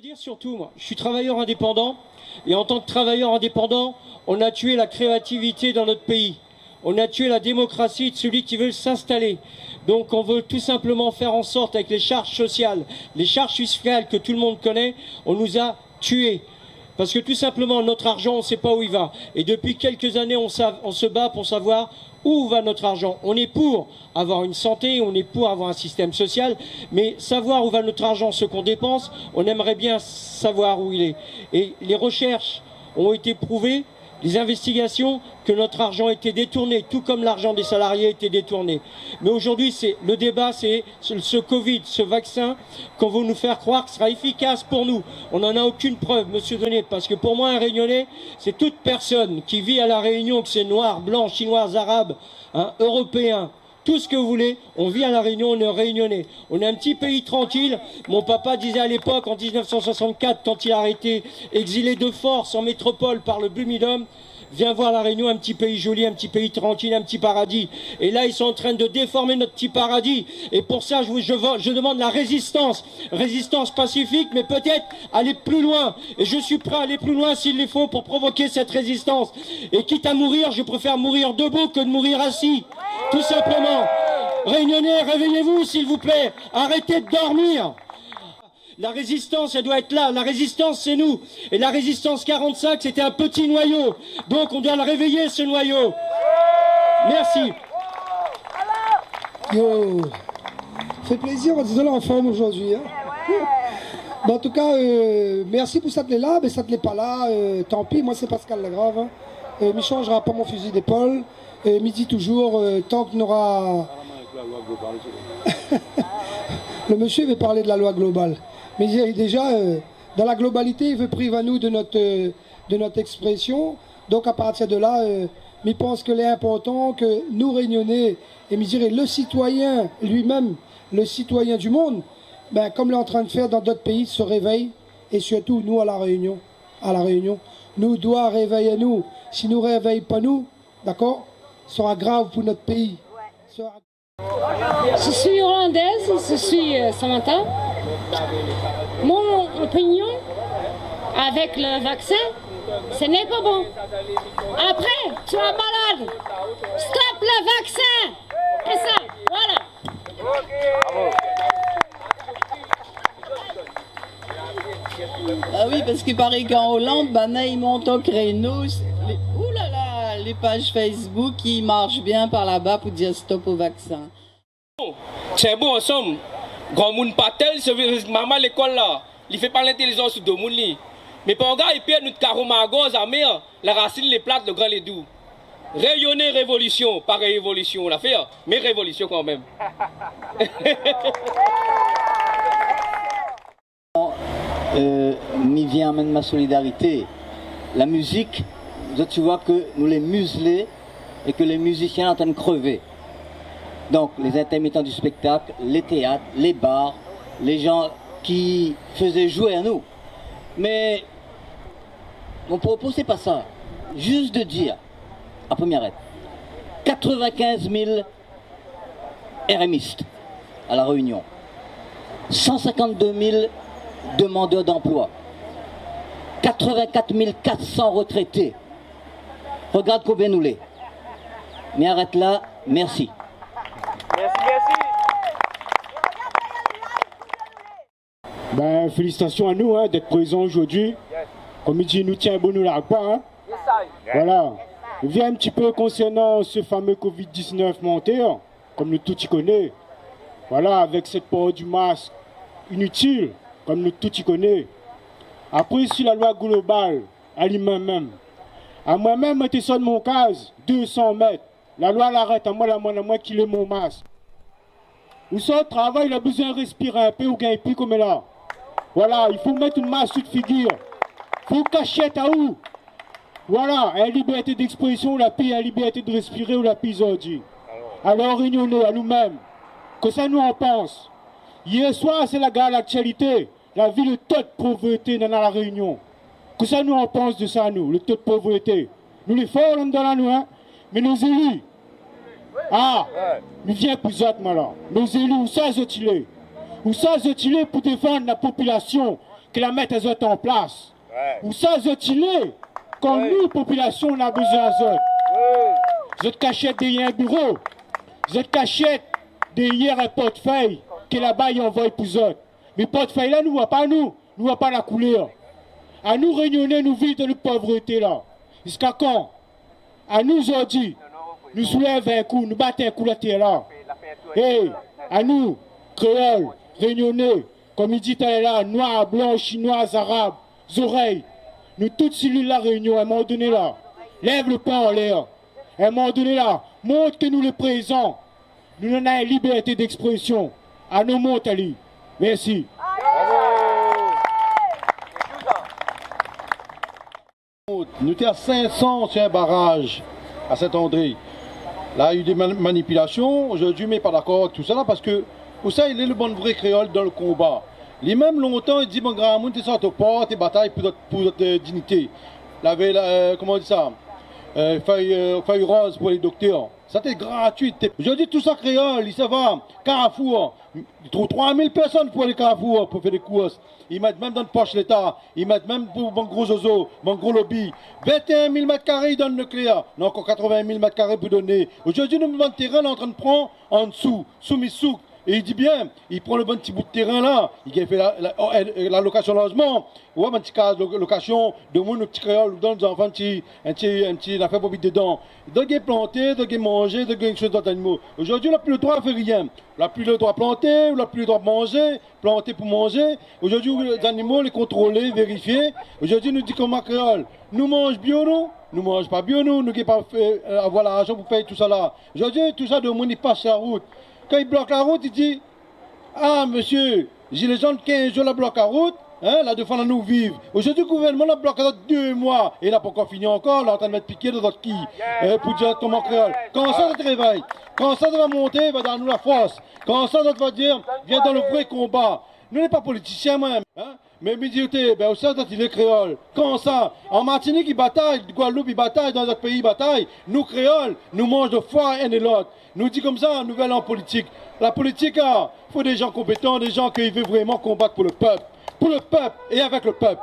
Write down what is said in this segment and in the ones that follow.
dire surtout, moi, je suis travailleur indépendant, et en tant que travailleur indépendant, on a tué la créativité dans notre pays. On a tué la démocratie de celui qui veut s'installer. Donc on veut tout simplement faire en sorte, avec les charges sociales, les charges fiscales que tout le monde connaît, on nous a tués. Parce que tout simplement, notre argent, on ne sait pas où il va. Et depuis quelques années, on se bat pour savoir où va notre argent. On est pour avoir une santé, on est pour avoir un système social, mais savoir où va notre argent, ce qu'on dépense, on aimerait bien savoir où il est. Et les recherches ont été prouvées, les investigations, que notre argent était détourné, tout comme l'argent des salariés était détourné. Mais aujourd'hui, le débat, c'est ce Covid, ce vaccin, qu'on veut nous faire croire que sera efficace pour nous. On n'en a aucune preuve, monsieur Donnet, parce que pour moi, un Réunionnais, c'est toute personne qui vit à La Réunion, que c'est noir, blanc, chinois, arabe, européen, tout ce que vous voulez, on vit à La Réunion, on est Réunionnais. On est un petit pays tranquille. Mon papa disait à l'époque, en 1964, quand il a été exilé de force en métropole par le Bumidum, viens voir La Réunion, un petit pays joli, un petit pays tranquille, un petit paradis. Et là, ils sont en train de déformer notre petit paradis. Et pour ça, je demande la résistance. Résistance pacifique, mais peut-être aller plus loin. Et je suis prêt à aller plus loin s'il le faut pour provoquer cette résistance. Et quitte à mourir, je préfère mourir debout que de mourir assis. Tout simplement. Réunionnais, réveillez-vous, s'il vous plaît. Arrêtez de dormir. La résistance, elle doit être là. La résistance, c'est nous. Et la résistance 45, c'était un petit noyau. Donc, on doit le réveiller, ce noyau. Merci. Yo, fait plaisir, on est en forme aujourd'hui. Hein. Bon, en tout cas, merci pour cette là, mais ça ne l'est pas là. Tant pis, moi c'est Pascal Lagrave. Hein. Ne changera pas mon fusil d'épaule. Midi toujours, tant qu'on aura... Le monsieur veut parler de la loi globale. Mais déjà, dans la globalité, il veut priver à nous de notre expression. Donc à partir de là, je pense que c'est important que nous, Réunionnais, et je dirais le citoyen lui-même, le citoyen du monde, ben, comme l'est en train de faire dans d'autres pays, se réveille. Et surtout, nous, à La Réunion, nous doit réveiller nous. Si nous ne réveillons pas nous, d'accord, ce sera grave pour notre pays. Je suis hollandaise, je suis Samantha. Mon opinion avec le vaccin, ce n'est pas bon. Après, tu es malade. Stop le vaccin. Et ça, voilà. Ah oui, parce qu'il paraît qu'en Hollande, maintenant ils montent au créneau. Les pages Facebook qui marchent bien par là-bas pour dire stop au vaccin. C'est bon ensemble. Grand monde patel, c'est maman l'école là. Il fait pas l'intelligence de monde li. Mais pour gars, il perd notre caroma à gauche à mer, la racine les plates, le grand les doux. Rayonner révolution, pas révolution la faire, mais révolution quand même. M'y vient même ma solidarité. La musique, tu vois que nous les muselés et que les musiciens sont en train de crever. Donc les intermittents du spectacle, les théâtres, les bars, les gens qui faisaient jouer à nous. Mais mon propos c'est pas ça. Juste de dire, à première aide, 95 000 RMistes à La Réunion, 152 000 demandeurs d'emploi, 84 400 retraités. Regarde combien nous l'est. Mais arrête là, merci. Merci. Ben, félicitations à nous hein, d'être présents aujourd'hui. Comme il dit, nous tient bon, nous l'arrête pas. Hein. Voilà. On vient un petit peu concernant ce fameux Covid-19 monté, hein, comme nous tous y connaissons. Voilà, avec cette peur du masque inutile, comme nous tous y connaissons. Après, sur la loi globale, à lui-même, à moi-même, je sonne mon case, 200 mètres. La loi l'arrête, à moi qu'il est mon masque. Où ça, travail, il a besoin de respirer un peu ou gagner plus comme là. Voilà, il faut mettre une masse sur figure. Il faut cacher à où. Voilà, la liberté d'expression, la paix, la liberté de respirer ou la paix aujourd'hui. Alors, réunionnez à nous-mêmes. Que ça nous en pense. Hier soir, c'est la gare l'actualité. La vie, le taux de pauvreté dans la Réunion. Que ça nous en pense de ça, nous, le taux de pauvreté. Nous les forts, on dans la nous, hein. Mais nos élus, nous viens plus autres, là. Nos élus, où ça, ils pour défendre la population que la mettre les autres en place. Ou ça, les autres, il est. Quand nous, population, on a besoin des autres. Les autres cachent derrière un bureau. Les autres cachent derrière un portefeuille que là-bas, ils envoient pour eux autres. Mais portefeuille là, nous ne voit pas nous. Nous ne voit pas la couleur. À nous réunionner, nous vivre de notre pauvreté là. Jusqu'à quand? À nous aujourd'hui, nous soulèvons un coup, nous battons un coup la terre là. Et à nous, créoles, réunionnais, comme il dit là, noirs, blancs, chinois, arabes, oreilles, nous toutes cellules la réunion, à un moment donné là, lève le poing en l'air. À un moment donné là, montre que nous les présents, nous en avons une liberté d'expression. À nos montes, Ali. Merci. Nous étions à 500 sur un barrage à Saint-André. Là, il y a eu des manipulations. Aujourd'hui, mais pas d'accord avec tout ça là, parce que pour ça, il est le bon vrai créole dans le combat. Les mêmes longtemps, il dit mon grand monde, tu sors au port, tu batailles pour notre dignité. Comment on dit ça? Feuille rose pour les docteurs. Ça c'était gratuit. Aujourd'hui, tout ça créole, il se va. Carrefour. Ils trouvent 3000 personnes pour les Carrefour pour faire des courses. Ils mettent même dans le poche l'État. Ils mettent même pour mon gros ozo, mon gros lobby. 21 000 mètres carrés, ils donnent le nucléaire. Non, encore 80 000 mètres carrés pour donner. Aujourd'hui, nous avons un terrain en train de prendre en dessous, sous mes souk. Et il dit bien, il prend le bon petit bout de terrain là, il a fait la location logement, ouais, un petit cas de location, de mon petit créole, dans nos enfants, un petit affaire pour vite dedans. Donc il est planté, donc il est mangé, donc il y a une chose d'autre animaux. Aujourd'hui, on n'a plus le droit de faire rien. On n'a plus le droit de planter, on n'a plus le droit de manger, planter pour manger. Aujourd'hui, les animaux, les contrôler, vérifier. Aujourd'hui, nous dit comment créole, nous mange bio, nous mange pas bio, nous n'avons pas avoir l'argent pour payer tout ça là. Aujourd'hui, tout ça, de monde, il passe la route. Quand il bloque la route, il dit ah monsieur, j'ai les gens de 15 jours la bloque la route, hein, là devant nous vivre. Aujourd'hui, le gouvernement l'a bloqué 2 mois et il n'a pas encore fini encore, là en train de mettre piqué de notre qui pour dire comment créole. Quand ça te réveille, quand ça va monter, va dans nous la force. Quand ça va dire, viens dans le vrai combat. Nous n'est pas politiciens même, hein. Mais médiocrité, ben aussi il est créole. Quand ça, en Martinique il bataille, Guadeloupe il bataille, dans notre pays il bataille. Nous créoles, nous mangeons de foi un et l'autre. Nous dit comme ça, nouvelle en politique. La politique, il faut des gens compétents, des gens qui veulent vraiment combattre pour le peuple. Pour le peuple et avec le peuple.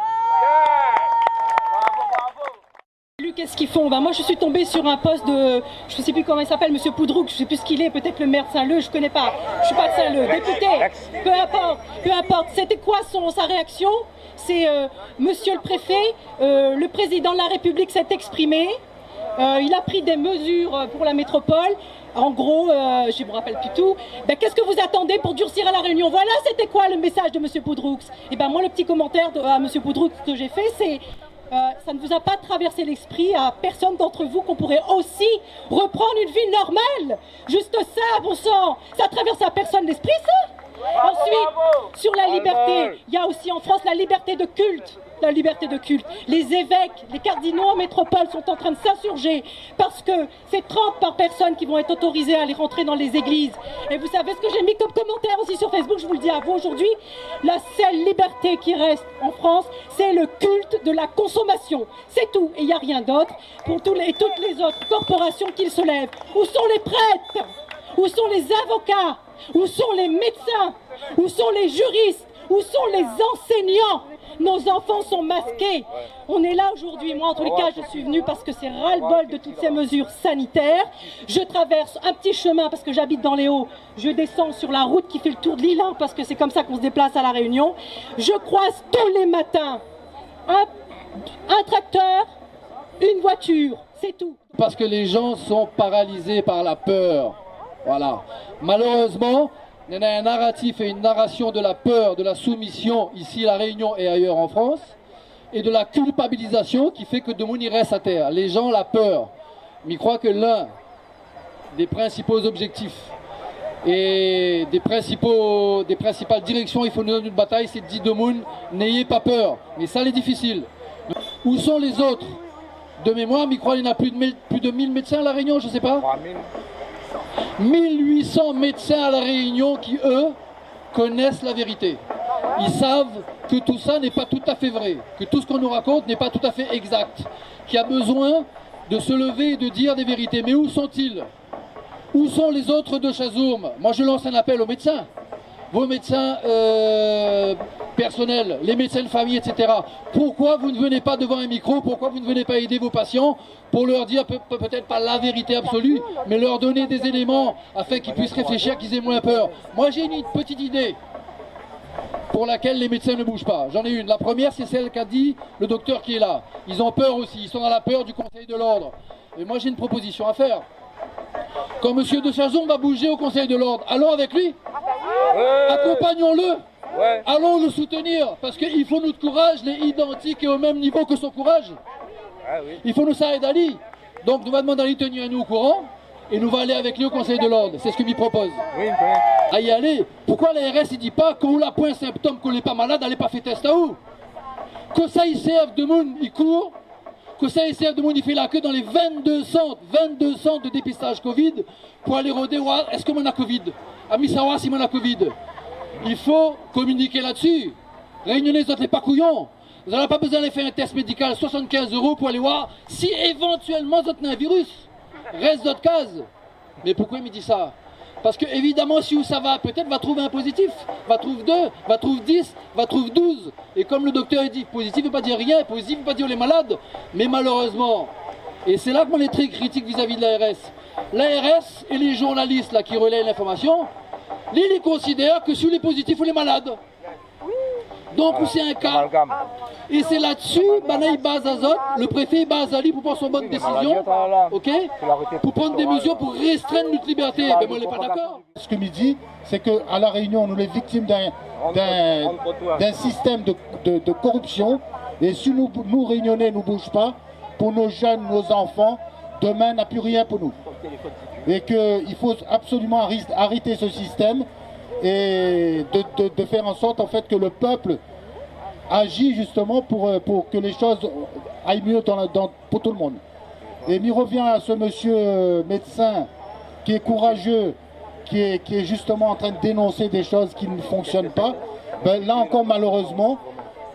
Qu'est-ce qu'ils font? Moi je suis tombée sur un poste de, je ne sais plus comment il s'appelle, Monsieur Poudrouk, je ne sais plus ce qu'il est, peut-être le maire de Saint-Leu, je ne connais pas, je ne suis pas de Saint-Leu, député, peu importe. C'était quoi sa réaction? C'est Monsieur le préfet, le président de la République s'est exprimé, il a pris des mesures pour la métropole. En gros, je ne me rappelle plus tout. Ben, qu'est-ce que vous attendez pour durcir à la Réunion? Voilà, c'était quoi le message de M. Poudroux? Et ben moi, le petit commentaire à M. Poudroux que j'ai fait, c'est ça ne vous a pas traversé l'esprit à personne d'entre vous qu'on pourrait aussi reprendre une vie normale? Juste ça, bon sang, ça traverse à personne l'esprit, ça? Ensuite, sur la liberté, il y a aussi en France la liberté de culte. La liberté de culte. Les évêques, les cardinaux en métropole sont en train de s'insurger parce que c'est 30 par personne qui vont être autorisés à aller rentrer dans les églises. Et vous savez ce que j'ai mis comme commentaire aussi sur Facebook, je vous le dis à vous aujourd'hui, la seule liberté qui reste en France, c'est le culte de la consommation. C'est tout, et il n'y a rien d'autre pour toutes les autres corporations qui se lèvent. Où sont les prêtres? Où sont les avocats? Où sont les médecins? Où sont les juristes? Où sont les enseignants? Nos enfants sont masqués. On est là aujourd'hui. Moi, en tous les cas, je suis venue parce que c'est ras-le-bol de toutes ces mesures sanitaires. Je traverse un petit chemin parce que j'habite dans les Hauts. Je descends sur la route qui fait le tour de l'île, parce que c'est comme ça qu'on se déplace à La Réunion. Je croise tous les matins un tracteur, une voiture. C'est tout. Parce que les gens sont paralysés par la peur. Voilà. Malheureusement, il y a un narratif et une narration de la peur, de la soumission, ici à La Réunion et ailleurs en France, et de la culpabilisation qui fait que de monde y reste à terre. Les gens, la peur. Mais je crois que l'un des principaux objectifs et des principales directions, il faut nous donner une bataille, c'est de dire de monde, n'ayez pas peur. Mais ça, c'est difficile. Où sont les autres? De mémoire, mais je crois qu'il y en a plus de 1000 médecins à La Réunion, je ne sais pas. 1800 médecins à La Réunion qui, eux, connaissent la vérité. Ils savent que tout ça n'est pas tout à fait vrai, que tout ce qu'on nous raconte n'est pas tout à fait exact, qu'il y a besoin de se lever et de dire des vérités. Mais où sont-ils? Où sont les autres de Chazourme? Moi, je lance un appel aux médecins. Vos médecins personnel, les médecins de famille, etc. Pourquoi vous ne venez pas devant un micro? Pourquoi vous ne venez pas aider vos patients pour leur dire peut-être pas la vérité absolue, mais leur donner des éléments afin qu'ils puissent réfléchir, qu'ils aient moins peur? Moi j'ai une petite idée pour laquelle les médecins ne bougent pas. J'en ai une. La première, c'est celle qu'a dit le docteur qui est là. Ils ont peur aussi, ils sont dans la peur du Conseil de l'Ordre. Et moi j'ai une proposition à faire. Quand M. de Chazon va bouger au Conseil de l'Ordre, allons avec lui, accompagnons-le, allons le soutenir, parce qu'il faut notre courage, les identiques et au même niveau que son courage. Il faut nous Saïd Ali. Donc nous va demander à lui de tenir nous au courant, et nous va aller avec lui au Conseil de l'Ordre. C'est ce que lui propose. À y aller. Pourquoi l'ARS il dit pas, quand vous la point symptôme qu'on n'est pas malade, allez pas faire test à où? Que ça il serve de monde, il court. Que ça il serve de monde, il fait la queue dans les 22 centres de dépistage Covid pour aller rôder, est-ce que moi a Covid? Ami savoir si moi a Covid. Il faut communiquer là-dessus. Réunionnais, vous n'êtes pas couillons. Vous n'avez pas besoin d'aller faire un test médical, 75 € pour aller voir si éventuellement vous avez un virus. Reste votre case. Mais pourquoi il me dit ça? Parce que évidemment, si ça va, peut-être va trouver un positif, va trouver 2, va trouver 10, va trouver 12. Et comme le docteur dit, positif ne veut pas dire rien, positif ne veut pas dire les malades. Mais malheureusement, et c'est là qu'on est très critique vis-à-vis de l'ARS. L'ARS et les journalistes là, qui relaient l'information, ils considèrent que sur les positifs ou les malades. Donc c'est un cas. Et c'est là-dessus, Banaï Bazazot, le préfet Bazali pour prendre son bonne décision, ok, pour prendre des mesures pour restreindre notre liberté. Mais moi, on n'est pas d'accord. Ce que me dit, c'est qu'à La Réunion, nous sommes victimes d'un système de corruption. Et si nous Réunionnais ne bougeons pas, pour nos jeunes, nos enfants, demain n'a plus rien pour nous. Et qu'il faut absolument arrêter ce système et de faire en sorte en fait que le peuple agit justement pour que les choses aillent mieux pour tout le monde. Et il revient à ce monsieur médecin qui est courageux, qui est justement en train de dénoncer des choses qui ne fonctionnent pas. Ben, là encore malheureusement,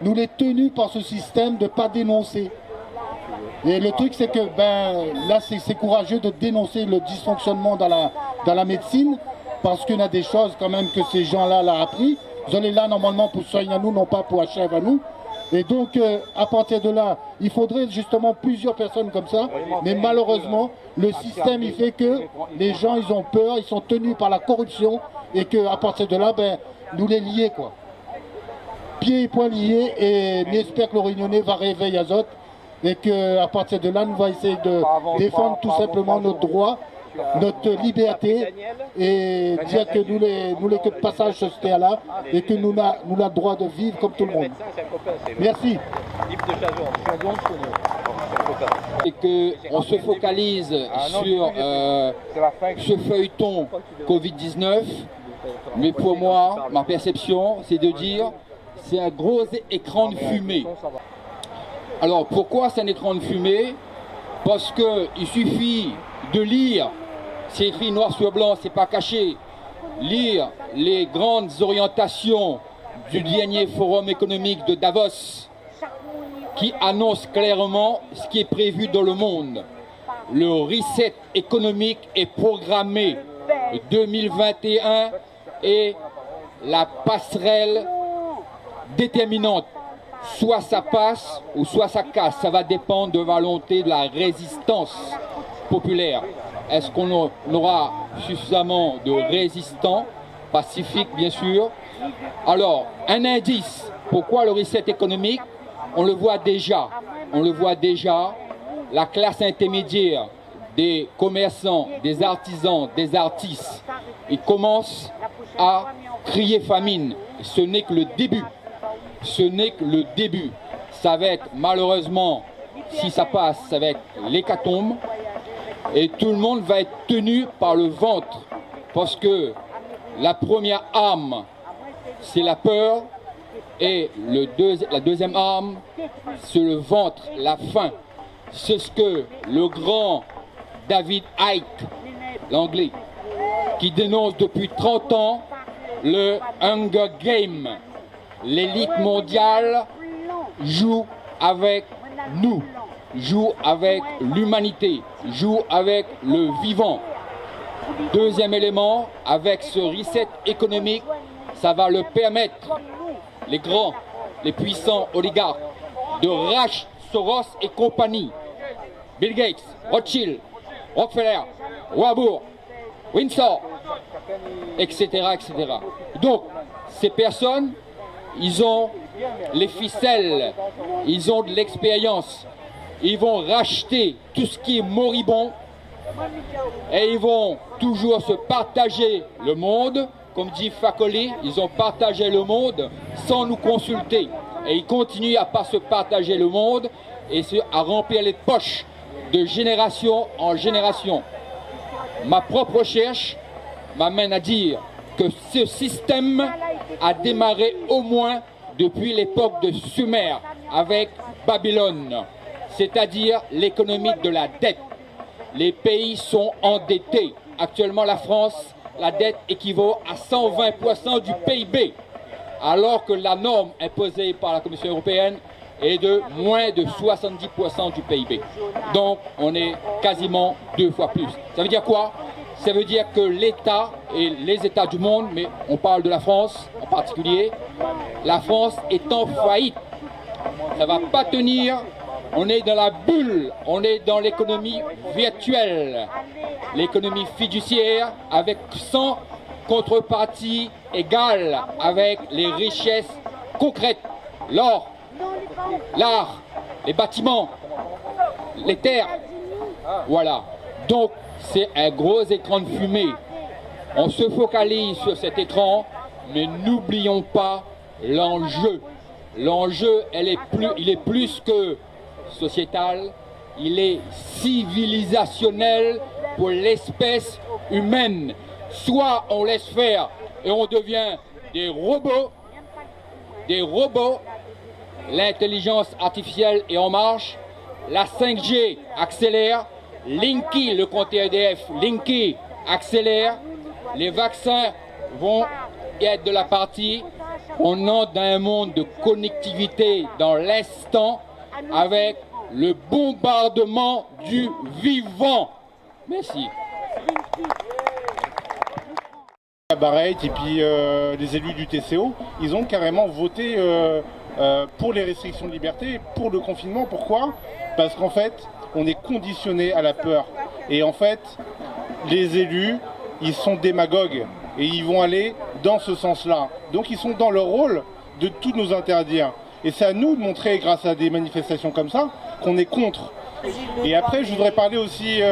nous les tenus par ce système de ne pas dénoncer. Et le truc c'est que là c'est courageux de dénoncer le dysfonctionnement dans la médecine, parce qu'il y a des choses quand même que ces gens-là l'ont appris. Vous allez là normalement pour soigner à nous, non pas pour acheter à nous. Et donc à partir de là, il faudrait justement plusieurs personnes comme ça. Mais malheureusement, le système il fait que les gens ils ont peur, ils sont tenus par la corruption. Et qu'à partir de là, nous les lier quoi. Pieds et poings liés, et j'espère que le Réunionnais va réveiller Azot. Et qu'à partir de là, nous allons essayer de défendre tout simplement nos droits, notre liberté, et dire que nous les que de passage sur ce terre-là, et que nous avons le droit de vivre comme tout le monde. Merci. Et qu'on se focalise sur ce feuilleton Covid-19, mais pour moi, ma perception, c'est de dire c'est un gros écran de fumée. Alors pourquoi c'est un écran de fumée? Parce qu'il suffit de lire, c'est écrit noir sur blanc, c'est pas caché, lire les grandes orientations du dernier forum économique de Davos qui annonce clairement ce qui est prévu dans le monde. Le reset économique est programmé 2021 et la passerelle déterminante. Soit ça passe ou soit ça casse. Ça va dépendre de la volonté de la résistance populaire. Est-ce qu'on aura suffisamment de résistants, pacifiques bien sûr? Alors, un indice. Pourquoi le reset économique? On le voit déjà. On le voit déjà. La classe intermédiaire des commerçants, des artisans, des artistes, ils commencent à crier famine. Ce n'est que le début. Ce n'est que le début. Ça va être malheureusement, si ça passe, ça va être l'hécatombe. Et tout le monde va être tenu par le ventre. Parce que la première arme, c'est la peur. Et la deuxième arme, c'est le ventre, la faim. C'est ce que le grand David Icke, l'anglais, qui dénonce depuis 30 ans le Hunger Game. L'élite mondiale joue avec nous, joue avec l'humanité, joue avec le vivant. Deuxième élément, avec ce reset économique, ça va le permettre les grands, les puissants oligarques de Rach, Soros et compagnie, Bill Gates, Rothschild, Rockefeller, Warburg, Windsor, etc., etc. Donc, ces personnes, ils ont les ficelles, ils ont de l'expérience, ils vont racheter tout ce qui est moribond et ils vont toujours se partager le monde. Comme dit Fakoli, ils ont partagé le monde sans nous consulter. Et ils continuent à pas se partager le monde et à remplir les poches de génération en génération. Ma propre recherche m'amène à dire que ce système a démarré au moins depuis l'époque de Sumer avec Babylone, c'est-à-dire l'économie de la dette. Les pays sont endettés. Actuellement, la France, la dette équivaut à 120% du PIB, alors que la norme imposée par la Commission européenne est de moins de 70% du PIB. Donc, on est quasiment 2 fois plus. Ça veut dire quoi? Ça veut dire que l'État et les États du monde, mais on parle de la France en particulier, la France est en faillite. Ça ne va pas tenir. On est dans la bulle, on est dans l'économie virtuelle, l'économie fiduciaire avec sans contrepartie égale avec les richesses concrètes, l'or, l'art, les bâtiments, les terres. Voilà. Donc c'est un gros écran de fumée. On se focalise sur cet écran, mais n'oublions pas l'enjeu. L'enjeu, il est plus que sociétal, il est civilisationnel pour l'espèce humaine. Soit on laisse faire et on devient des robots, l'intelligence artificielle est en marche, la 5G accélère, Linky, le compte EDF, Linky accélère, les vaccins vont être de la partie, on entre dans un monde de connectivité dans l'instant, avec le bombardement du vivant. Merci. Barrett et puis les élus du TCO, ils ont carrément voté pour les restrictions de liberté, pour le confinement. Pourquoi? Parce qu'en fait, on est conditionné à la peur. Et en fait, les élus, ils sont démagogues et ils vont aller dans ce sens-là. Donc ils sont dans leur rôle de tout nous interdire. Et c'est à nous de montrer, grâce à des manifestations comme ça, qu'on est contre. Et après, je voudrais parler aussi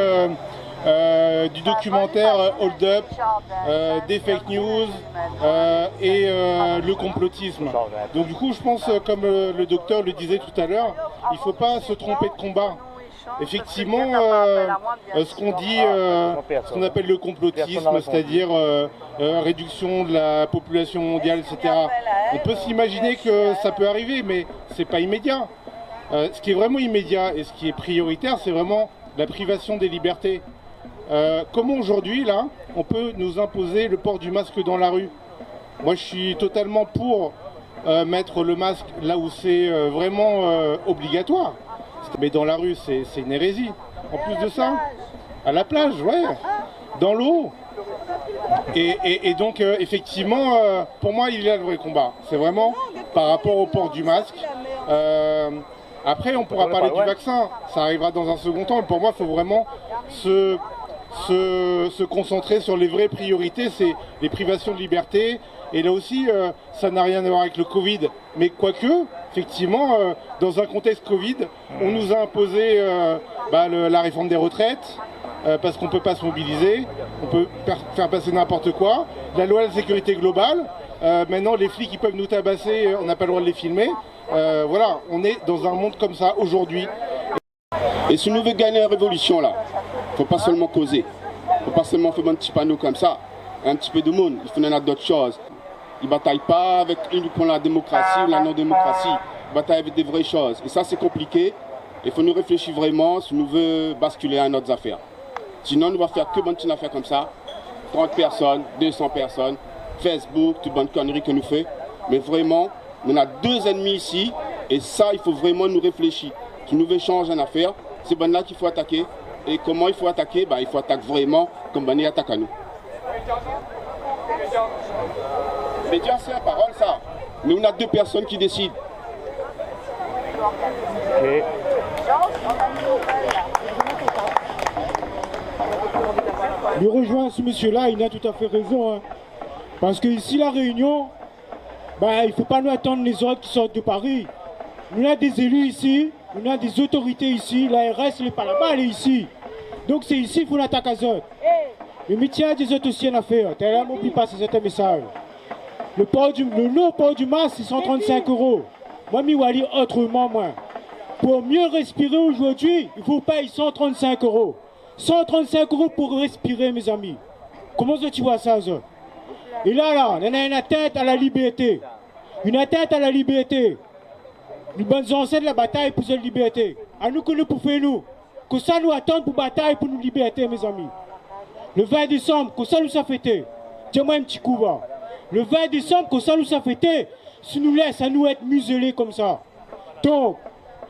du documentaire Hold Up, des fake news et le complotisme. Donc du coup, je pense, comme le docteur le disait tout à l'heure, il ne faut pas se tromper de combat. Effectivement, ce qu'on dit, ce qu'on appelle le complotisme, c'est-à-dire réduction de la population mondiale, etc. On peut s'imaginer que ça peut arriver, mais c'est pas immédiat. Ce qui est vraiment immédiat et ce qui est prioritaire, c'est vraiment la privation des libertés. Comment aujourd'hui, là, on peut nous imposer le port du masque dans la rue? Moi, je suis totalement pour mettre le masque là où c'est vraiment obligatoire. Mais dans la rue, c'est une hérésie. En plus de ça, à la plage, ouais, dans l'eau. Et donc, effectivement, pour moi, il y a le vrai combat. C'est vraiment par rapport au port du masque. Après, on pourra parler du vaccin. Ça arrivera dans un second temps. Mais pour moi, il faut vraiment se concentrer sur les vraies priorités. C'est les privations de liberté. Et là aussi, ça n'a rien à voir avec le Covid. Mais quoique, effectivement, dans un contexte Covid, on nous a imposé la réforme des retraites, parce qu'on ne peut pas se mobiliser, on peut faire passer n'importe quoi. La loi de la sécurité globale, maintenant les flics ils peuvent nous tabasser, on n'a pas le droit de les filmer. Voilà, on est dans un monde comme ça aujourd'hui. Et si nous voulons gagner la révolution là, il ne faut pas seulement causer, il ne faut pas seulement faire un petit panneau comme ça, un petit peu de monde, il faut en avoir d'autres choses. Ils ne bataillent pas avec uniquement la démocratie ou la non-démocratie, ils bataillent avec des vraies choses. Et ça c'est compliqué, il faut nous réfléchir vraiment si nous voulons basculer à notre affaire. Sinon nous ne allons faire que bonne affaire comme ça, 30 personnes, 200 personnes, Facebook, toute bonne connerie que nous faisons. Mais vraiment, on a 2 ennemis ici, et ça il faut vraiment nous réfléchir. Si nous voulons changer une affaire, c'est bon là qu'il faut attaquer. Et comment il faut attaquer? Il faut attaquer vraiment comme on attaque à nous. Média, c'est la parole, ça. Mais on a 2 personnes qui décident. Je rejoins ce monsieur-là, il a tout à fait raison. Hein. Parce que ici, la Réunion, il ne faut pas nous attendre les autres qui sortent de Paris. On a des élus ici, on a des autorités ici, l'ARS n'est pas là-bas, elle est ici. Donc c'est ici qu'il faut l'attaquer à eux. Le métier a des autres aussi à faire. Tu as n'oublie pas, c'est un message. Le non-port du masque, c'est 135 €. Moi, je vais dire autrement, moi. Pour mieux respirer aujourd'hui, il faut payer 135 €. 135 € pour respirer, mes amis. Comment tu vois ça, ça? Et là, on a une atteinte à la liberté. Une atteinte à la liberté. Nous bonnes ancêtres la bataille pour cette liberté. À nous que nous pouvons faire nous. Que ça nous attend pour bataille pour nos libertés, mes amis. Le 20 décembre, que ça nous a fêté. Dis-moi un petit coup, va. Le 20 décembre, que ça nous a fêté. Si nous laisse à nous être muselés comme ça. Donc,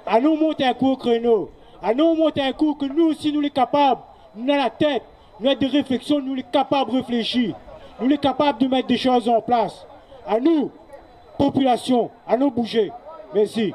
à nous monter un coup au créneau. À nous monter un coup que nous aussi, nous les capables. Nous avons la tête. Nous avons des réflexions. Nous les capables de réfléchir. Nous les capables de mettre des choses en place. À nous, population, à nous bouger. Merci.